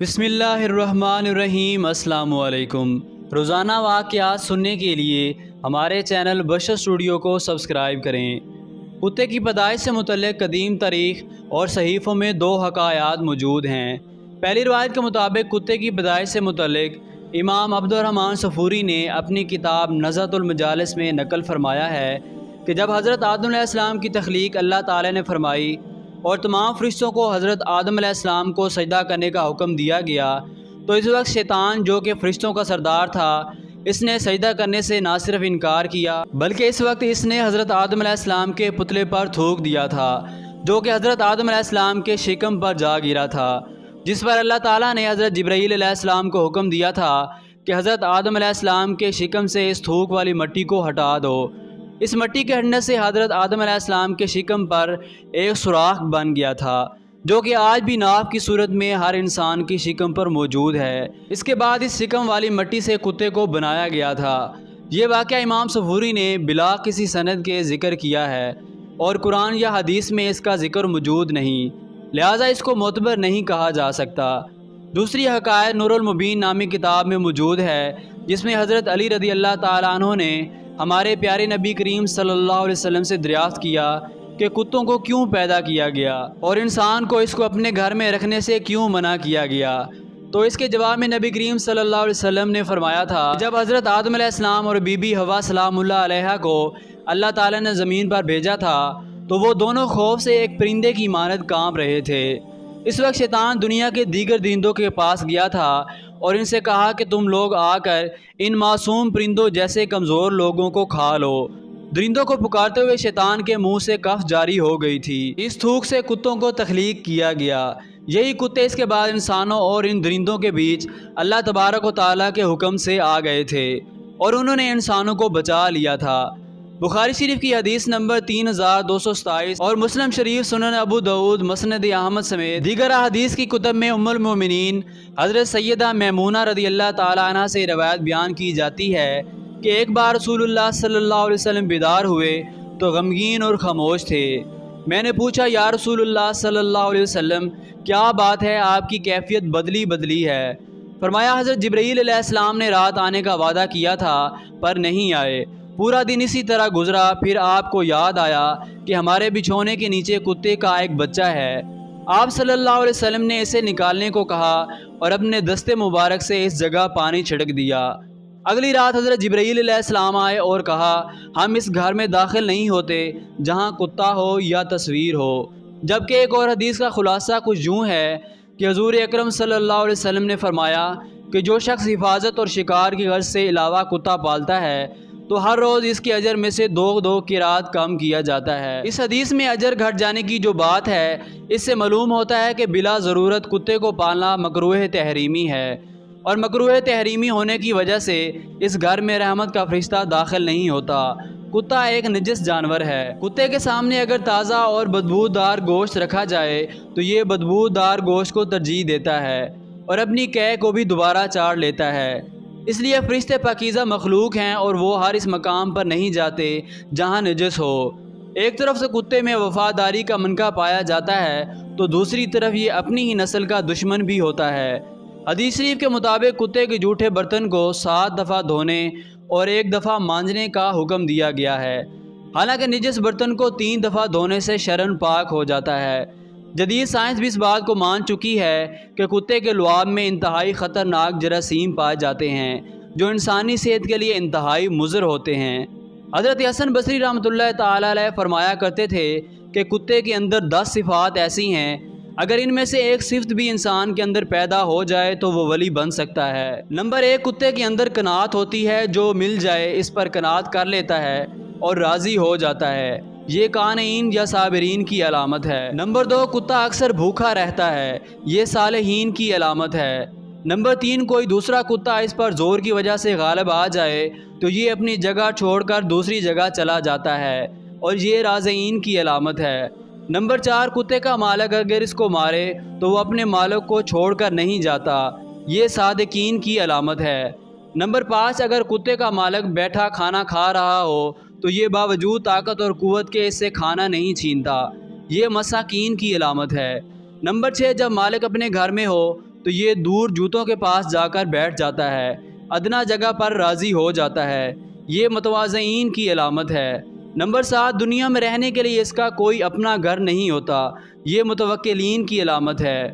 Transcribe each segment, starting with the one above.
बिस्मिल्लाहिर्रहमानिर्रहीम। अस्सलाम वालेकुम। रोज़ाना वाक़यात सुनने के लिए हमारे चैनल बशर स्टूडियो को सब्सक्राइब करें। कुत्ते की पैदाइश से मुतल्लिक़ कदीम तारीख़ और सहीफ़ों में दो हकायात मौजूद हैं। पहली रवायत के मुताबिक कुत्ते की पैदाइश से मुतल्लिक़ इमाम अब्दुर्रहमान सफ़ूरी ने अपनी किताब नज़्हतुल मजालिस में नकल फरमाया है कि जब हज़रत आदम अलैहिस्सलाम की तख्लीक अल्लाह ताला ने फरमाई और तमाम फरिश्तों को हज़रत आदम अलैहिस्सलाम को सजदा करने का हुक्म दिया गया, तो इस वक्त शैतान जो कि फरिश्तों का सरदार था, इसने सजदा करने से ना सिर्फ इनकार किया बल्कि इस वक्त इसने हज़रत आदम अलैहिस्सलाम के पुतले पर थूक दिया था, जो कि हज़रत आदम अलैहिस्सलाम के शिकम पर जा गिरा था, जिस पर अल्लाह ताला ने हज़रत जिब्राईल अलैहिस्सलाम को हुक्म दिया था कि हज़रत आदम अलैहिस्सलाम के शिकम से इस थूक वाली मिट्टी को हटा दो। इस मिट्टी के हटने से हज़रत आदम अलैहिस्सलाम के शिकम पर एक सुराख बन गया था, जो कि आज भी नाव की सूरत में हर इंसान की शिकम पर मौजूद है। इसके बाद इस शिकम वाली मिट्टी से कुत्ते को बनाया गया था। ये वाक़या इमाम सफ़ूरी ने बिला किसी सनद के ज़िक्र किया है और कुरान या हदीस में इसका ज़िक्र मौजूद नहीं, लिहाजा इसको मोतबर नहीं कहा जा सकता। दूसरी हकायत नूरुल मुबीन नामी किताब में मौजूद है, जिसमें हज़रत अली रज़ी अल्लाह ताला अन्हु ने हमारे प्यारे नबी करीम सल्लल्लाहु अलैहि वसल्लम से दरियाफ़्त किया कि कुत्तों को क्यों पैदा किया गया और इंसान को इसको अपने घर में रखने से क्यों मना किया गया। तो इसके जवाब में नबी करीम सल्लल्लाहु अलैहि वसल्लम ने फरमाया था, जब हज़रत आदम अलैहिस्सलाम और बीबी हवा सलामुल्लाह अलैहा को अल्लाह ताला ने ज़मीन पर भेजा था, तो वो दोनों खौफ से एक परिंदे की मानद काँप रहे थे। इस वक्त शैतान दुनिया के दीगर दरिंदों के पास गया था और इनसे कहा कि तुम लोग आकर इन मासूम परिंदों जैसे कमज़ोर लोगों को खा लो। दरिंदों को पुकारते हुए शैतान के मुंह से कफ जारी हो गई थी। इस थूक से कुत्तों को तख्लीक किया गया। यही कुत्ते इसके बाद इंसानों और इन दरिंदों के बीच अल्लाह तबारक व तआला के हुक्म से आ गए थे और उन्होंने इंसानों को बचा लिया था। बुखारी शरीफ की हदीस नंबर 3227 और मुस्लिम शरीफ, सुनन अबू दाऊद, मसनद अहमद समेत दीगर हदीस की कुतब में उम्मुल मोमिनीन हज़रत सैयदा मैमूना रज़ी अल्लाह ताला अन्हा से रवायत बयान की जाती है कि एक बार रसूलुल्लाह सल्लल्लाहु अलैहि वसल्लम बेदार हुए तो गमगीन और खामोश थे। मैंने पूछा, या रसूलुल्लाह सल्लल्लाहु अलैहि वसल्लम, क्या बात है, आपकी कैफियत बदली बदली है? फरमाया, हज़रत जिब्राईल अलैहिस्सलाम ने रात आने का वादा किया था पर नहीं आए। पूरा दिन इसी तरह गुजरा। फिर आपको याद आया कि हमारे बिछौने के नीचे कुत्ते का एक बच्चा है। आप सल्लल्लाहु अलैहि वसल्लम ने इसे निकालने को कहा और अपने दस्ते मुबारक से इस जगह पानी छिड़क दिया। अगली रात हज़रत जिब्राईल अलैहिस्सलाम आए और कहा, हम इस घर में दाखिल नहीं होते जहाँ कुत्ता हो या तस्वीर हो। जबकि एक और हदीस का खुलासा कुछ यूँ है कि हुज़ूर अकरम सल्लल्लाहु अलैहि वसल्लम ने फरमाया कि जो शख्स हिफाजत और शिकार की गर्ज से अलावा कुत्ता पालता है तो हर रोज़ इसके अजर में से दो किरात कम किया जाता है। इस हदीस में अजर घट जाने की जो बात है, इससे मालूम होता है कि बिला ज़रूरत कुत्ते को पालना मकरूह तहरीमी है और मकरूह तहरीमी होने की वजह से इस घर में रहमत का फरिश्ता दाखिल नहीं होता। कुत्ता एक नजिस जानवर है। कुत्ते के सामने अगर ताज़ा और बदबूदार गोश्त रखा जाए तो ये बदबूदार गोश्त को तरजीह देता है और अपनी कै को भी दोबारा चाड़ लेता है। इसलिए फरिश्ते पाकीज़ा मखलूक हैं और वो हर इस मकाम पर नहीं जाते जहाँ नजस हो। एक तरफ से कुत्ते में वफादारी का मनका पाया जाता है तो दूसरी तरफ ये अपनी ही नस्ल का दुश्मन भी होता है। हदीस शरीफ के मुताबिक कुत्ते के जूठे बर्तन को 7 दफ़ा धोने और 1 दफ़ा मांजने का हुक्म दिया गया है। हालांकि निजस बर्तन को 3 दफ़ा धोने से शरन पाक हो जाता है। जदीद साइंस भी इस बात को मान चुकी है कि कुत्ते के लुआब में इंतहाई ख़तरनाक जरासीम पाए जाते हैं जो इंसानी सेहत के लिए इंतहाई मुज़र होते हैं। हज़रत हसन बसरी रहमतुल्लाह ताला अलैह फरमाया करते थे कि कुत्ते के अंदर 10 सिफ़ात ऐसी हैं, अगर इनमें से एक सिफ्त भी इंसान के अंदर पैदा हो जाए तो वो वली बन सकता है। नंबर 1, कुत्ते के अंदर कनात होती है, जो मिल जाए इस पर कनात कर लेता है और राज़ी हो जाता है। ये कानईन या साबिरीन की अलामत है। नंबर 2, कुत्ता अक्सर भूखा रहता है, ये सालेहीन की अलामत है। नंबर 3, कोई दूसरा कुत्ता इस पर ज़ोर की वजह से गालिब आ जाए तो ये अपनी जगह छोड़कर दूसरी जगह चला जाता है और ये राज़ीन की अलामत है। नंबर 4, कुत्ते का मालिक अगर इसको मारे तो वो अपने मालिक को छोड़कर नहीं जाता, ये सादिकीन की अलामत है। नंबर 5, अगर कुत्ते का मालिक बैठा खाना खा रहा हो तो ये बावजूद ताकत और क़ुव्वत के इससे खाना नहीं छीनता, ये मसाकीन की अलामत है। नंबर 6, जब मालिक अपने घर में हो تو یہ دور جوتوں کے پاس جا کر بیٹھ جاتا ہے، ادنا جگہ پر راضی ہو جاتا ہے۔ یہ متواضعین کی علامت ہے۔ نمبر 7، دنیا میں رہنے کے لیے اس کا کوئی اپنا گھر نہیں ہوتا، یہ متوکلین کی علامت ہے۔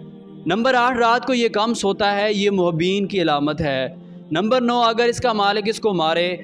نمبر 8، رات کو یہ کم سوتا ہے، یہ محبین کی علامت ہے۔ نمبر 9، اگر اس کا مالک اس کو مارے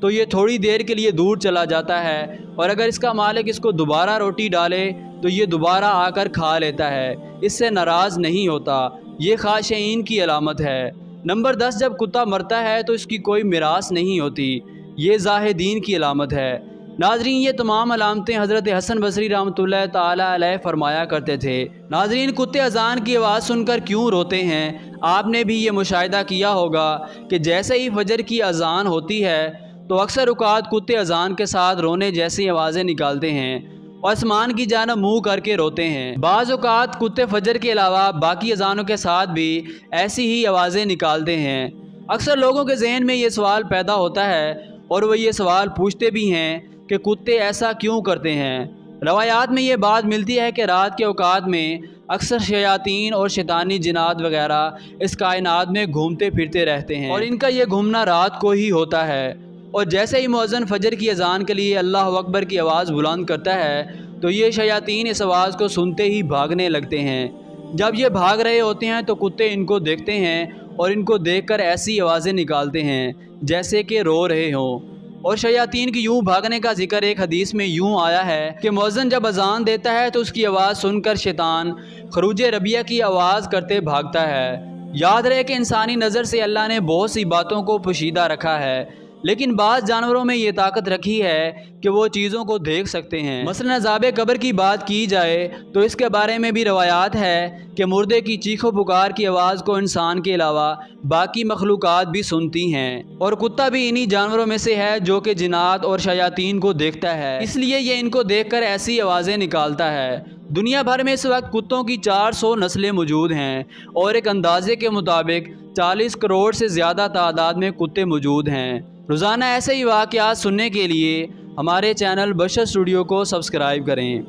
تو یہ تھوڑی دیر کے لیے دور چلا جاتا ہے، اور اگر اس کا مالک اس کو دوبارہ روٹی ڈالے تو یہ دوبارہ آ کر کھا لیتا ہے، اس سے ناراض نہیں ہوتا، یہ خاشعین کی علامت ہے۔ نمبر 10، جب کتا مرتا ہے تو اس کی کوئی میراث نہیں ہوتی، یہ زاہدین کی علامت ہے۔ ناظرین، یہ تمام علامتیں حضرت حسن بصری رحمۃ اللہ تعالی علیہ فرمایا کرتے تھے۔ ناظرین، کتے اذان کی آواز سن کر کیوں روتے ہیں؟ آپ نے بھی یہ مشاہدہ کیا ہوگا کہ جیسے ہی فجر کی اذان ہوتی ہے تو اکثر اوقات کتے اذان کے ساتھ رونے جیسی آوازیں نکالتے ہیں اور آسمان کی جانب منہ کر کے روتے ہیں۔ بعض اوقات کتے فجر کے علاوہ باقی اذانوں کے ساتھ بھی ایسی ہی آوازیں نکالتے ہیں۔ اکثر لوگوں کے ذہن میں یہ سوال پیدا ہوتا ہے اور وہ یہ سوال پوچھتے بھی ہیں کہ کتے ایسا کیوں کرتے ہیں۔ روایات میں یہ بات ملتی ہے کہ رات کے اوقات میں اکثر شیاطین اور شیطانی جنات وغیرہ اس کائنات میں گھومتے پھرتے رہتے ہیں، اور ان کا یہ گھومنا رات کو ہی ہوتا ہے، اور جیسے ہی مؤذن فجر کی اذان کے لیے اللہ اکبر کی آواز بلند کرتا ہے تو یہ شیاطین اس آواز کو سنتے ہی بھاگنے لگتے ہیں۔ جب یہ بھاگ رہے ہوتے ہیں تو کتے ان کو دیکھتے ہیں اور ان کو دیکھ کر ایسی آوازیں نکالتے ہیں جیسے کہ رو رہے ہوں۔ اور شیاطین کی یوں بھاگنے کا ذکر ایک حدیث میں یوں آیا ہے کہ مؤذن جب اذان دیتا ہے تو اس کی آواز سن کر شیطان خروج ربیہ کی آواز کرتے بھاگتا ہے۔ یاد رہے کہ انسانی نظر سے اللہ نے بہت سی باتوں کو پوشیدہ رکھا ہے، لیکن بعض جانوروں میں یہ طاقت رکھی ہے کہ وہ چیزوں کو دیکھ سکتے ہیں۔ مثلا عذاب قبر کی بات کی جائے تو اس کے بارے میں بھی روایات ہے کہ مردے کی چیخ و پکار کی آواز کو انسان کے علاوہ باقی مخلوقات بھی سنتی ہیں، اور کتا بھی انہی جانوروں میں سے ہے جو کہ جنات اور شیاطین کو دیکھتا ہے، اس لیے یہ ان کو دیکھ کر ایسی آوازیں نکالتا ہے۔ دنیا بھر میں اس وقت کتوں کی 400 نسلیں موجود ہیں، اور ایک اندازے کے مطابق 40 کروڑ سے زیادہ تعداد میں کتے موجود ہیں۔ روزانہ ایسے ہی واقعات سننے کے لیے ہمارے چینل بشر اسٹوڈیو کو سبسکرائب کریں۔